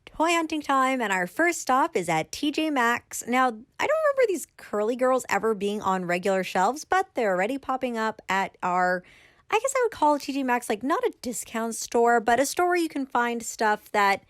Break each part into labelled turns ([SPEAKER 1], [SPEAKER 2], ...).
[SPEAKER 1] Toy hunting time, and our first stop is at TJ Maxx. Now, I don't remember these curly girls ever being on regular shelves, but they're already popping up at our, I guess I would call TJ Maxx like not a discount store, but a store where you can find stuff that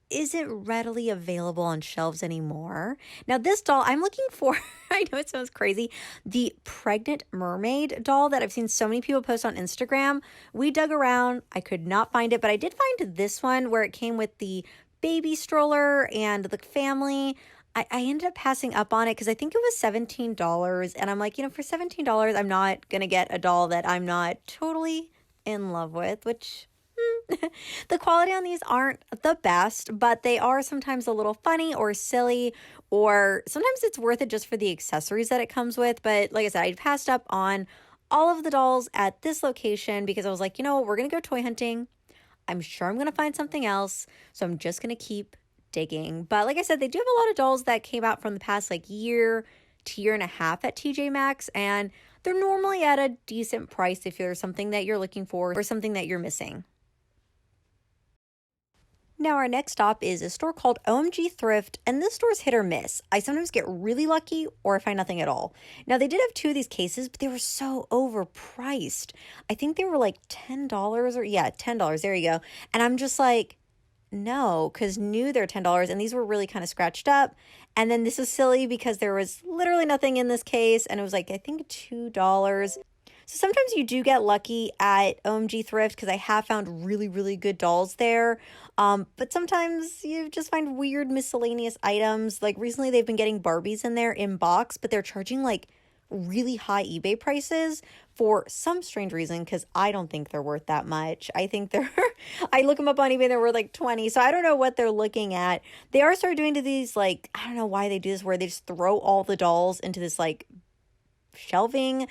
[SPEAKER 1] isn't readily available on shelves anymore. Now, this doll I'm looking for, I know it sounds crazy, the pregnant mermaid doll that I've seen so many people post on Instagram. We dug around, I could not find it, but I did find this one where it came with the baby stroller and the family. I ended up passing up on it because I think it was $17. And I'm like, for $17, I'm not going to get a doll that I'm not totally in love with, which the quality on these aren't the best, but they are sometimes a little funny or silly, or sometimes it's worth it just for the accessories that it comes with. But like I said, I passed up on all of the dolls at this location because I was like, we're going to go toy hunting. I'm sure I'm going to find something else, so I'm just going to keep digging. But like I said, they do have a lot of dolls that came out from the past year to year and a half at TJ Maxx, and they're normally at a decent price if there's something that you're looking for or something that you're missing. Now, our next stop is a store called OMG Thrift, and this store's hit or miss. I sometimes get really lucky or I find nothing at all. Now, they did have two of these cases, but they were so overpriced. I think they were like $10 or, yeah, $10. There you go. And I'm just like, no, because new they're $10, and these were really kind of scratched up. And then this was silly because there was literally nothing in this case, and it was like, I think $2. So sometimes you do get lucky at OMG Thrift because I have found really, really good dolls there. But sometimes you just find weird miscellaneous items. Like recently they've been getting Barbies in there in box, but they're charging really high eBay prices for some strange reason because I don't think they're worth that much. I think I look them up on eBay, they're worth like 20. So I don't know what they're looking at. They are started doing to these I don't know why they do this, where they just throw all the dolls into this shelving.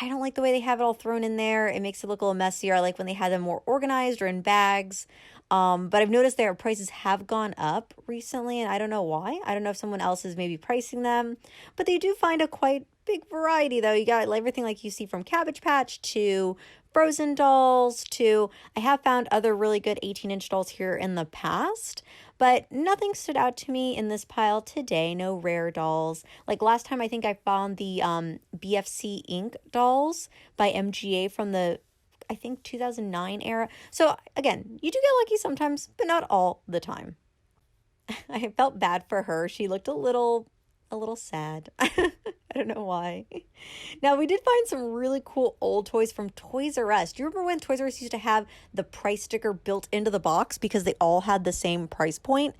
[SPEAKER 1] I don't like the way they have it all thrown in there. It makes it look a little messier. I like when they have them more organized or in bags. But I've noticed their prices have gone up recently, and I don't know why. I don't know if someone else is maybe pricing them, but they do find a quite big variety though. You got everything you see from Cabbage Patch to Frozen dolls to, I have found other really good 18-inch dolls here in the past, but nothing stood out to me in this pile today. No rare dolls. Like last time, I think I found the BFC Ink dolls by MGA from the, I think, 2009 era. So again, you do get lucky sometimes, but not all the time. I felt bad for her. She looked a little sad. I don't know why. Now, we did find some really cool old toys from Toys R Us. Do you remember when Toys R Us used to have the price sticker built into the box because they all had the same price point?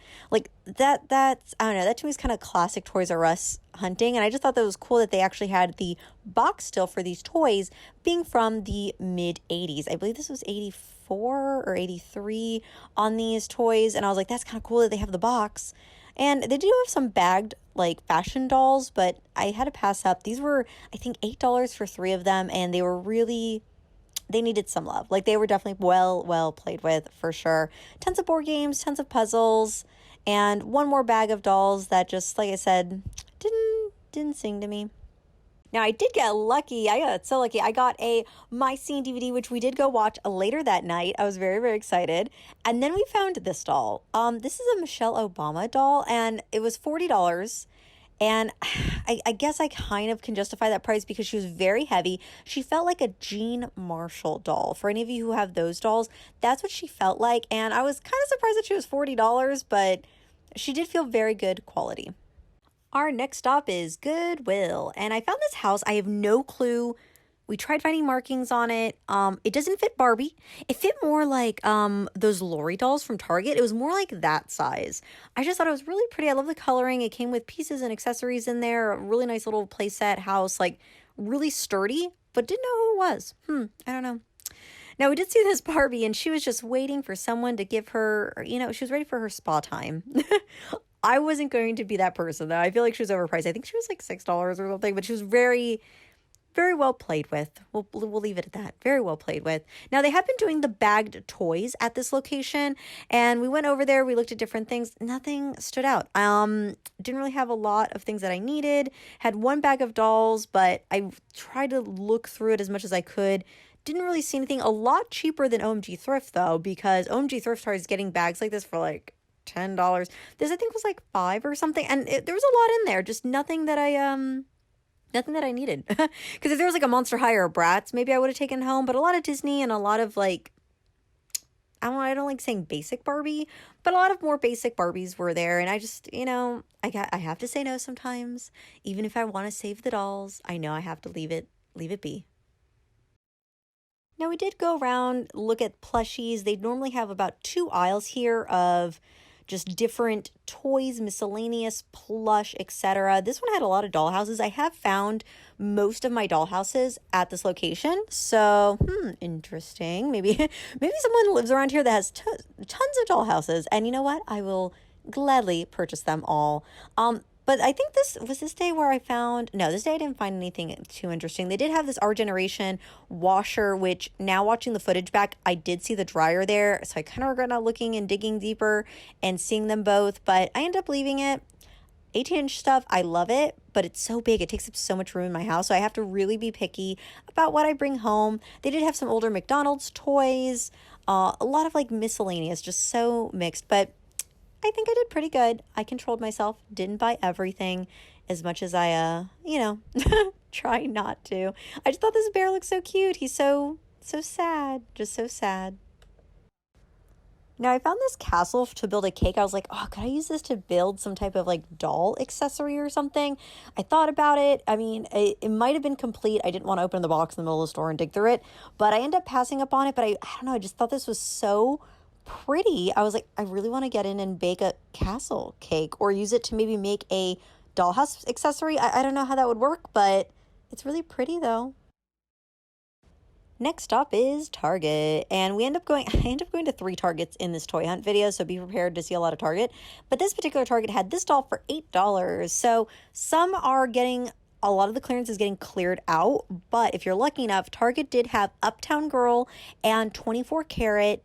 [SPEAKER 1] That's, I don't know, that to me is kind of classic Toys R Us hunting. And I just thought that was cool that they actually had the box still for these toys being from the mid 80s. I believe this was 84 or 83 on these toys. And I was like, that's kind of cool that they have the box. And they do have some bagged fashion dolls, but I had to pass up. These were, I think, $8 for 3 of them, and they were really, they needed some love. They were definitely well played with for sure. Tons of board games, tons of puzzles, and one more bag of dolls that just, like I said, didn't sing to me. Now, I did get lucky. I got so lucky. I got a My Scene DVD, which we did go watch later that night. I was very, very excited. And then we found this doll. This is a Michelle Obama doll, and it was $40. And I guess I kind of can justify that price because she was very heavy. She felt like a Jean Marshall doll. For any of you who have those dolls, that's what she felt like. And I was kind of surprised that she was $40, but she did feel very good quality. Our next stop is Goodwill, and I found this house. I have no clue. We tried finding markings on it. It doesn't fit Barbie. It fit more like those Lori dolls from Target. It was more like that size. I just thought it was really pretty. I love the coloring. It came with pieces and accessories in there. A really nice little playset house, really sturdy, but didn't know who it was. I don't know. Now, we did see this Barbie, and she was just waiting for someone to give her, she was ready for her spa time. I wasn't going to be that person, though. I feel like she was overpriced. I think she was $6 or something, but she was very, very well played with. We'll leave it at that. Very well played with. Now, they have been doing the bagged toys at this location, and we went over there. We looked at different things. Nothing stood out. Didn't really have a lot of things that I needed. Had one bag of dolls, but I tried to look through it as much as I could. Didn't really see anything. A lot cheaper than OMG Thrift, though, because OMG Thrift is getting bags like this for $10. This I think was like 5 or something, and there was a lot in there, just nothing that I needed. Because if there was like a Monster High or a Bratz, maybe I would have taken home, but a lot of Disney and a lot of like, I don't like saying basic Barbie, but a lot of more basic Barbies were there, and I just, I have to say no sometimes. Even if I want to save the dolls, I know I have to leave it be. Now, we did go around, look at plushies. They normally have about 2 aisles here of just different toys, miscellaneous, plush, etc. This one had a lot of dollhouses. I have found most of my dollhouses at this location. So, interesting. Maybe someone lives around here that has tons of dollhouses. And you know what? I will gladly purchase them all. But I think this day where I found, no, this day I didn't find anything too interesting. They did have this Our Generation washer, which now watching the footage back, I did see the dryer there. So I kind of regret not looking and digging deeper and seeing them both, but I ended up leaving it. 18-inch stuff, I love it, but it's so big. It takes up so much room in my house. So I have to really be picky about what I bring home. They did have some older McDonald's toys, a lot of like miscellaneous, just so mixed, but I think I did pretty good. I controlled myself, didn't buy everything as much as I, try not to. I just thought this bear looked so cute. He's so sad, just so sad. Now, I found this castle to build a cake. I was like, oh, could I use this to build some type of like doll accessory or something? I thought about it. I mean, it might have been complete. I didn't want to open the box in the middle of the store and dig through it, but I ended up passing up on it. But I don't know, I just thought this was so pretty. I was like, I really want to get in and bake a castle cake or use it to maybe make a dollhouse accessory. I don't know how that would work, but it's really pretty though. Next stop is Target, and I end up going to 3 Targets in this toy hunt video, so be prepared to see a lot of Target. But this particular Target had this doll for $8. So some are getting, a lot of the clearance is getting cleared out, but if you're lucky enough, Target did have Uptown Girl and 24 karat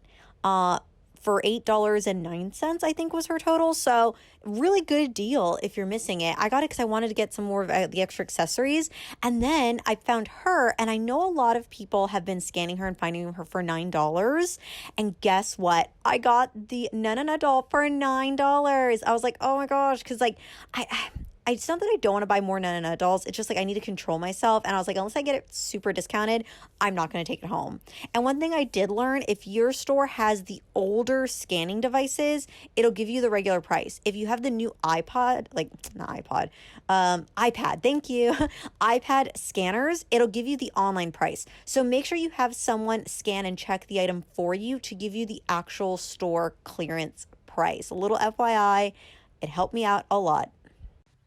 [SPEAKER 1] for $8.09, I think was her total. So really good deal if you're missing it. I got it because I wanted to get some more of the extra accessories. And then I found her, and I know a lot of people have been scanning her and finding her for $9. And guess what? I got the Na doll for $9. I was like, oh my gosh, because like it's not that I don't want to buy more Na dolls. It's just like I need to control myself. And I was like, unless I get it super discounted, I'm not going to take it home. And one thing I did learn, if your store has the older scanning devices, it'll give you the regular price. If you have the new iPad, iPad, thank you, iPad scanners, it'll give you the online price. So make sure you have someone scan and check the item for you to give you the actual store clearance price. A little FYI, it helped me out a lot.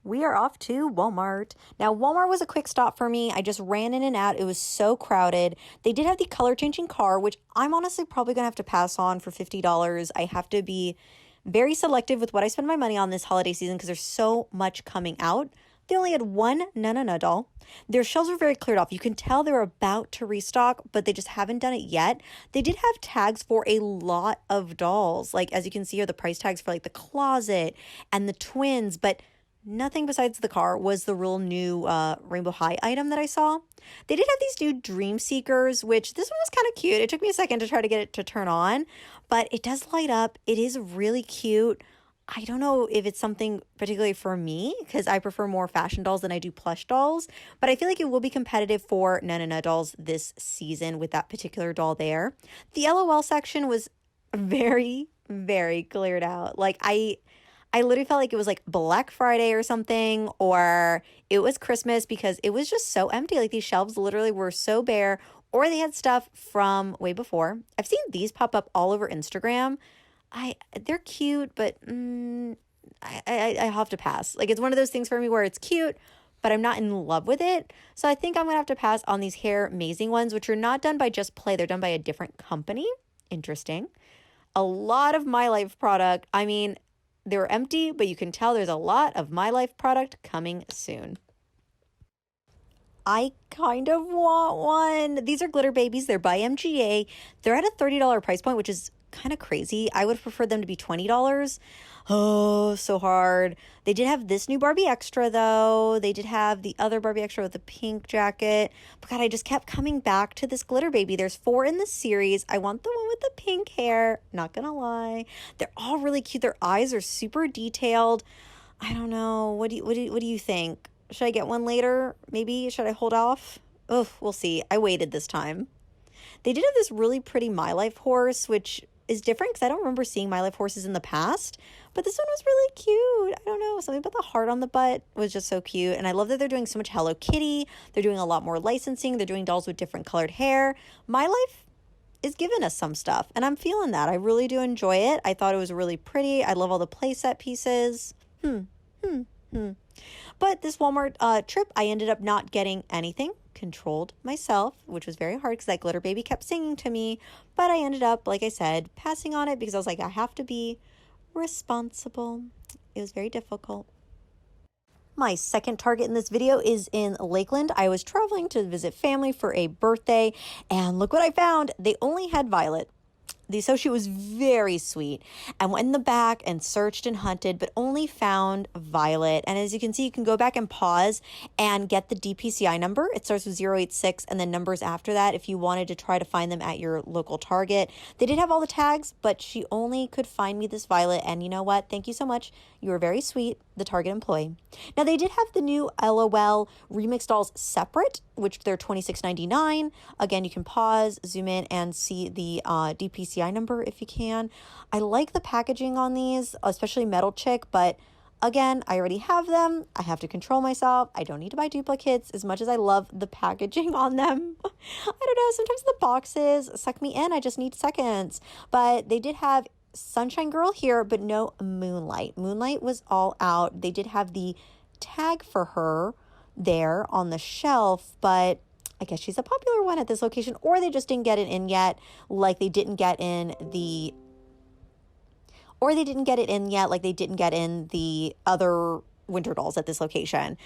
[SPEAKER 1] We are off to Walmart. Now, Walmart was a quick stop for me. I just ran in and out. It was so crowded. They did have the color changing car, which I'm honestly probably going to have to pass on for $50. I have to be very selective with what I spend my money on this holiday season because there's so much coming out. They only had one Na doll. Their shelves were very cleared off. You can tell they're about to restock, but they just haven't done it yet. They did have tags for a lot of dolls. Like, as you can see here, the price tags for like the closet and the twins, but nothing besides the car was the real new Rainbow High item that I saw. They did have these new Dream Seekers, which this one was kind of cute. It took me a second to try to get it to turn on, but it does light up. It is really cute. I don't know if it's something particularly for me because I prefer more fashion dolls than I do plush dolls, but I feel like it will be competitive for Na dolls this season with that particular doll there. The LOL section was very, very cleared out. Like I literally felt like it was like Black Friday or something, or it was Christmas because it was just so empty. Like these shelves literally were so bare, or they had stuff from way before. I've seen these pop up all over Instagram. They're cute, but I have to pass. Like it's one of those things for me where it's cute, but I'm not in love with it. So I think I'm gonna have to pass on these hair amazing ones, which are not done by Just Play. They're done by a different company. Interesting. A lot of My Life product. I mean, they were empty, but you can tell there's a lot of My Life product coming soon. I kind of want one. These are glitter babies. They're by MGA. They're at a $30 price point, which is kind of crazy. I would have preferred them to be $20. Oh, so hard. They did have this new Barbie Extra, though. They did have the other Barbie Extra with the pink jacket. But God, I just kept coming back to this glitter baby. There's 4 in the series. I want the one with the pink hair. Not gonna lie. They're all really cute. Their eyes are super detailed. I don't know. What do you think? Should I get one later? Maybe? Should I hold off? Oh, we'll see. I waited this time. They did have this really pretty My Life horse, which is different because I don't remember seeing My Life horses in the past. But this one was really cute. I don't know. Something about the heart on the butt was just so cute. And I love that they're doing so much Hello Kitty. They're doing a lot more licensing. They're doing dolls with different colored hair. My Life is giving us some stuff. And I'm feeling that. I really do enjoy it. I thought it was really pretty. I love all the playset pieces. But this Walmart trip, I ended up not getting anything. Controlled myself, which was very hard because that glitter baby kept singing to me. But I ended up, like I said, passing on it because I was like, I have to be responsible. It was very difficult. My second Target in this video is in Lakeland. I was traveling to visit family for a birthday, and look what I found. They only had Violet. The associate was very sweet and went in the back and searched and hunted, but only found Violet. And as you can see, you can go back and pause and get the DPCI number. It starts with 086 and then numbers after that if you wanted to try to find them at your local Target. They did have all the tags, but she only could find me this Violet. And you know what? Thank you so much. You were very sweet, the Target employee. Now, they did have the new LOL remix dolls separate, which they're $26.99. Again, you can pause, zoom in, and see the DPCI number if you can. I like the packaging on these, especially Metal Chick, but again, I already have them. I have to control myself. I don't need to buy duplicates as much as I love the packaging on them. I don't know, sometimes the boxes suck me in. I just need seconds. But they did have Sunshine Girl here, but no Moonlight. Moonlight was all out. They did have the tag for her there on the shelf, but I guess she's a popular one at this location, or they just didn't get it in yet, like they didn't get in the other winter dolls at this location.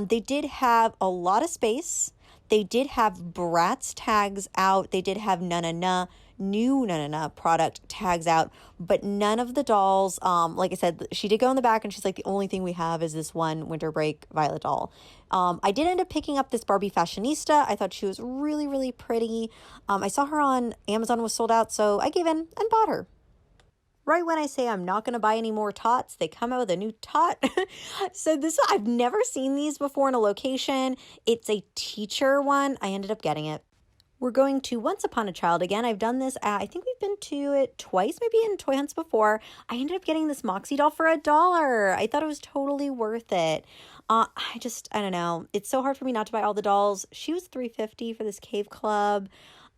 [SPEAKER 1] They did have a lot of space. They did have Bratz tags out. They did have new product tags out, but none of the dolls, like I said, she did go in the back and she's like, the only thing we have is this one winter break Violet doll. I did end up picking up this Barbie Fashionista. I thought she was really, really pretty. I saw her on Amazon was sold out, so I gave in and bought her. Right when I say I'm not going to buy any more tots, they come out with a new tot. So I've never seen these before in a location. It's a teacher one. I ended up getting it. We're going to Once Upon a Child again. I've done this I think we've been to it twice, maybe in Toy Hunts before. I ended up getting this Moxie doll for $1. I thought it was totally worth it. I don't know. It's so hard for me not to buy all the dolls. She was $3.50 for this Cave Club.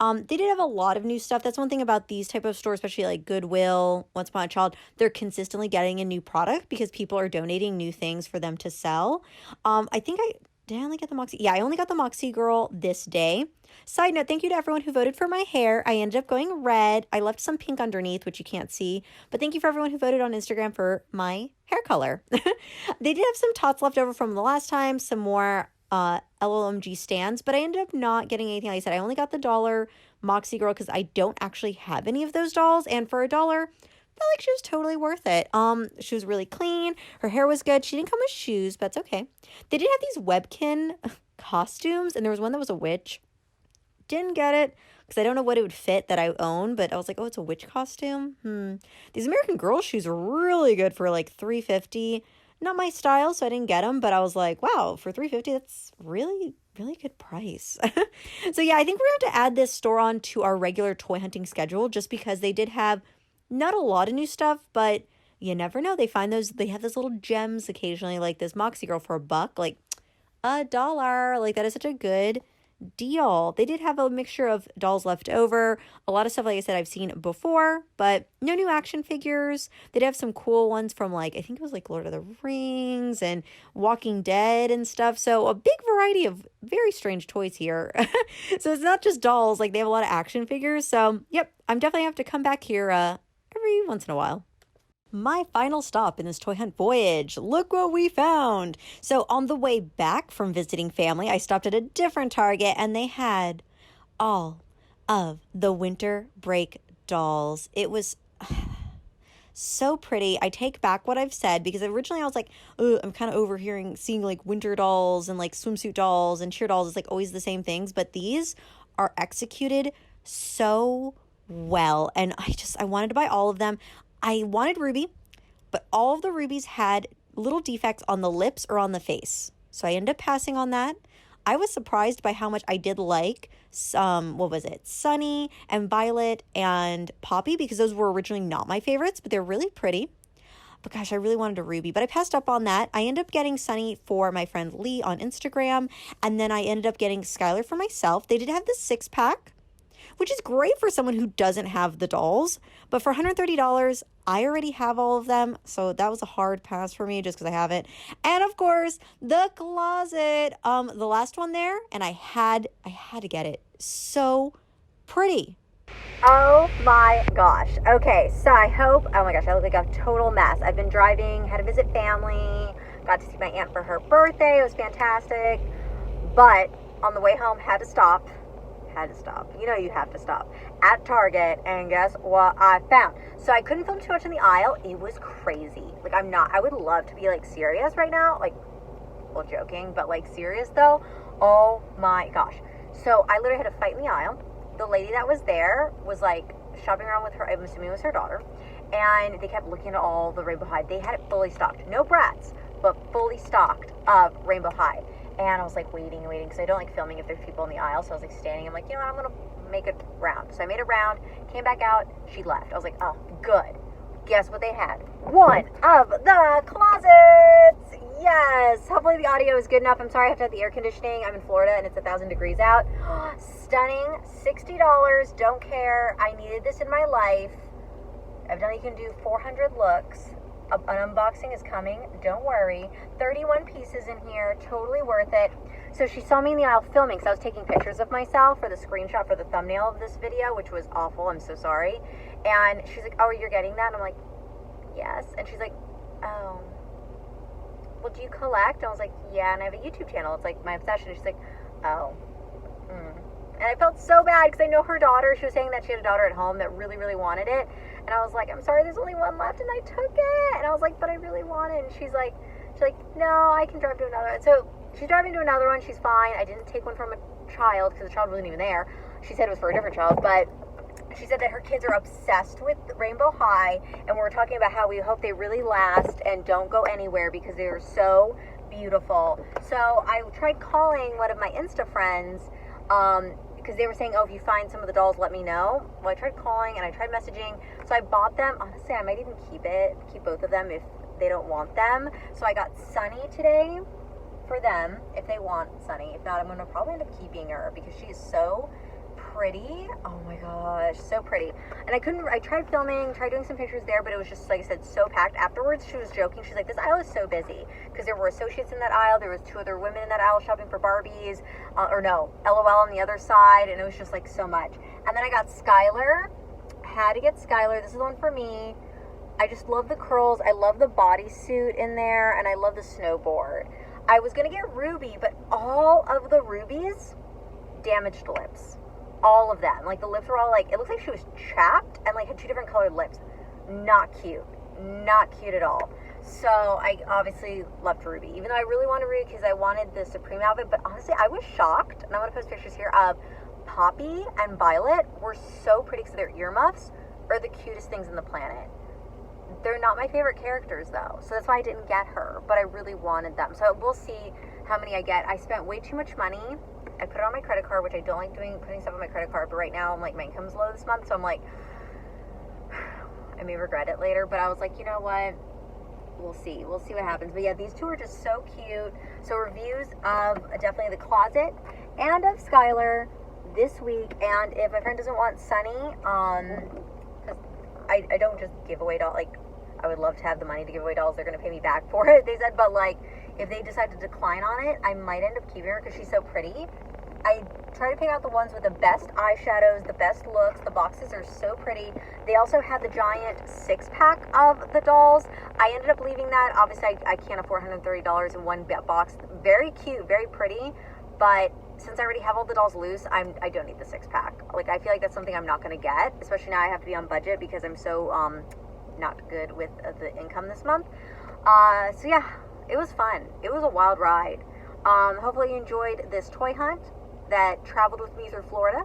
[SPEAKER 1] They did have a lot of new stuff. That's one thing about these type of stores, especially like Goodwill, Once Upon a Child. They're consistently getting a new product because people are donating new things for them to sell. Did I only get the Moxie? Yeah, I only got the Moxie Girl this day. Side note, thank you to everyone who voted for my hair. I ended up going red. I left some pink underneath, which you can't see. But thank you for everyone who voted on Instagram for my hair color. They did have some tots left over from the last time, some more LLMG stands, but I ended up not getting anything. Like I said, I only got the dollar Moxie Girl because I don't actually have any of those dolls. And for $1, I felt like she was totally worth it. She was really clean. Her hair was good. She didn't come with shoes, but that's okay. They did have these Webkin costumes, and there was one that was a witch. Didn't get it because I don't know what it would fit that I own, but I was like, oh, it's a witch costume. These American Girl shoes are really good for like $3.50. Not my style, so I didn't get them, but I was like, wow, for $3.50, that's really, really good price. So yeah, I think we're going to add this store on to our regular toy hunting schedule just because they did have not a lot of new stuff, but you never know. They have those little gems occasionally, like this Moxie Girl for $1, like $1. Like that is such a good deal. They did have a mixture of dolls left over. A lot of stuff, like I said, I've seen before, but no new action figures. They'd have some cool ones from I think it was like Lord of the Rings and Walking Dead and stuff. So a big variety of very strange toys here. So it's not just dolls, like they have a lot of action figures. So yep, I'm definitely have to come back here every once in a while. My final stop in this toy hunt voyage. Look what we found. So on the way back from visiting family, I stopped at a different Target and they had all of the winter break dolls. It was so pretty. I take back what I've said because originally I was like, oh, I'm kind of overhearing seeing like winter dolls and like swimsuit dolls and cheer dolls. It's like always the same things, but these are executed so well. And I wanted to buy all of them. I wanted Ruby, but all of the Rubies had little defects on the lips or on the face. So I ended up passing on that. I was surprised by how much I did like Sunny and Violet and Poppy, because those were originally not my favorites, but they're really pretty. But gosh, I really wanted a Ruby, but I passed up on that. I ended up getting Sunny for my friend Lee on Instagram, and then I ended up getting Skylar for myself. They did have the 6-pack, which is great for someone who doesn't have the dolls. But for $130, I already have all of them. So that was a hard pass for me just because I have it. And of course, the closet, the last one there. And I had to get it. So pretty. Oh my gosh. Okay, so oh my gosh, I look like a total mess. I've been driving, had to visit family, got to see my aunt for her birthday. It was fantastic. But on the way home, had to stop. You know you have to stop at Target, and guess what I found? So I couldn't film too much in the aisle. It was crazy. Like, I would love to be like serious right now, like, well, joking, but like serious though. Oh my gosh. So I literally had to fight in the aisle. The lady that was there was like shopping around with her, I'm assuming it was her daughter, and they kept looking at all the Rainbow High. They had it fully stocked. No brats, but fully stocked of Rainbow High. And I was like waiting because I don't like filming if there's people in the aisle. So I was like standing. I'm like, you know what? I'm going to make it round. So I made it round, came back out. She left. I was like, oh, good. Guess what they had? One of the closets. Yes. Hopefully the audio is good enough. I'm sorry I have to have the air conditioning. I'm in Florida and it's 1,000 degrees out. Stunning. $60. Don't care. I needed this in my life. Evidently you can do 400 looks. An unboxing is coming, don't worry. 31 pieces in here, totally worth it. So she saw me in the aisle filming, because I was taking pictures of myself for the screenshot for the thumbnail of this video, which was awful, I'm so sorry. And she's like, oh, you're getting that? And I'm like, yes. And she's like, oh, well, do you collect? And I was like, yeah, and I have a YouTube channel. It's like my obsession. And she's like, oh, And I felt so bad because I know her daughter. She was saying that she had a daughter at home that really, really wanted it. And I was like, I'm sorry, there's only one left, and I took it. And I was like, but I really want it. And she's like, no, I can drive to another one. So she's driving to another one. She's fine. I didn't take one from a child because the child wasn't even there. She said it was for a different child, but she said that her kids are obsessed with Rainbow High, and we were talking about how we hope they really last and don't go anywhere because they are so beautiful. So I tried calling one of my Insta friends, because they were saying, oh, if you find some of the dolls, let me know. Well, I tried calling and I tried messaging. So I bought them. Honestly, I might even keep both of them if they don't want them. So I got Sunny today for them if they want Sunny. If not, I'm going to probably end up keeping her because she is so pretty. Oh my gosh, so pretty. And I tried filming, tried doing some pictures there, but it was just, like I said, so packed. Afterwards, she was joking. She's like, this aisle is so busy because there were associates in that aisle. There was 2 other women in that aisle shopping for Barbies, LOL on the other side. And it was just like so much. And then I got Skylar. Had to get Skylar. This is the one for me. I just love the curls. I love the bodysuit in there, and I love the snowboard. I was going to get Ruby, but all of the Rubies damaged lips. All of them. Like, the lips were all like, it looks like she was chapped and like had 2 different colored lips. Not cute. Not cute at all. So I obviously loved Ruby, even though I really wanted Ruby because I wanted the Supreme outfit. But honestly, I was shocked, and I'm going to post pictures here of Poppy and Violet were so pretty because their earmuffs are the cutest things in the planet. They're not my favorite characters though, so that's why I didn't get her, but I really wanted them. So we'll see how many I get. I spent way too much money. I put it on my credit card, which I don't like putting stuff on my credit card, but right now I'm like, my income's low this month, so I'm like, I may regret it later, but I was like, you know what? We'll see what happens. But yeah, these 2 are just so cute. So reviews of definitely the closet and of Skylar this week. And if my friend doesn't want Sunny, because I don't just give away dolls. Like, I would love to have the money to give away dolls. They're going to pay me back for it, they said. But like, if they decide to decline on it, I might end up keeping her because she's so pretty. I try to pick out the ones with the best eyeshadows, the best looks. The boxes are so pretty. They also had the giant 6-pack of the dolls. I ended up leaving that. Obviously, I can't afford $130 in one box. Very cute, very pretty. but since I already have all the dolls loose, I don't need the 6-pack. Like, I feel like that's something I'm not going to get, especially now I have to be on budget because I'm so not good with the income this month. So yeah, it was fun. It was a wild ride. Hopefully you enjoyed this toy hunt that traveled with me through Florida.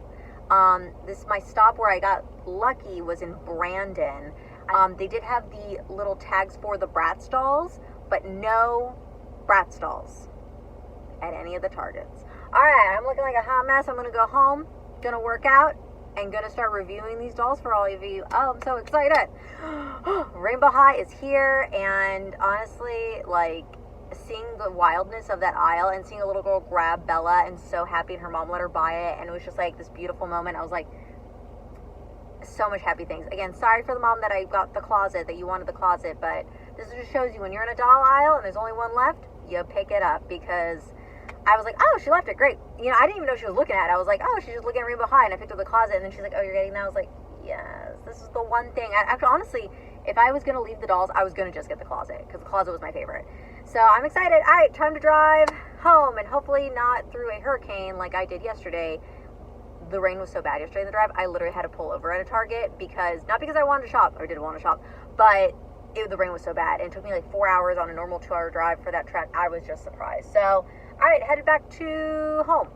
[SPEAKER 1] My stop where I got lucky was in Brandon. They did have the little tags for the Bratz dolls, but no Bratz dolls at any of the Targets. Alright, I'm looking like a hot mess. I'm gonna go home, gonna work out, and gonna start reviewing these dolls for all of you. Oh, I'm so excited. Rainbow High is here, and honestly, like, seeing the wildness of that aisle and seeing a little girl grab Bella and so happy, and her mom let her buy it, and it was just like this beautiful moment. I was like, so much happy things. Again, sorry for the mom that I got the closet, that you wanted the closet, but this just shows you when you're in a doll aisle and there's only one left, you pick it up. Because I was like, oh, she left it, great. You know, I didn't even know she was looking at it. I was like, oh, she's just looking at Rainbow High, and I picked up the closet, and then she's like, oh, you're getting that? I was like, yes, this is the one thing. Actually, honestly, if I was going to leave the dolls, I was going to just get the closet, because the closet was my favorite. So I'm excited. All right, time to drive home, and hopefully not through a hurricane like I did yesterday. The rain was so bad yesterday in the drive, I literally had to pull over at a Target because, not because I wanted to shop, or did want to shop, but the rain was so bad, and it took me like 4 hours on a normal 2-hour drive for that trek. I was just surprised. So, all right, headed back to home.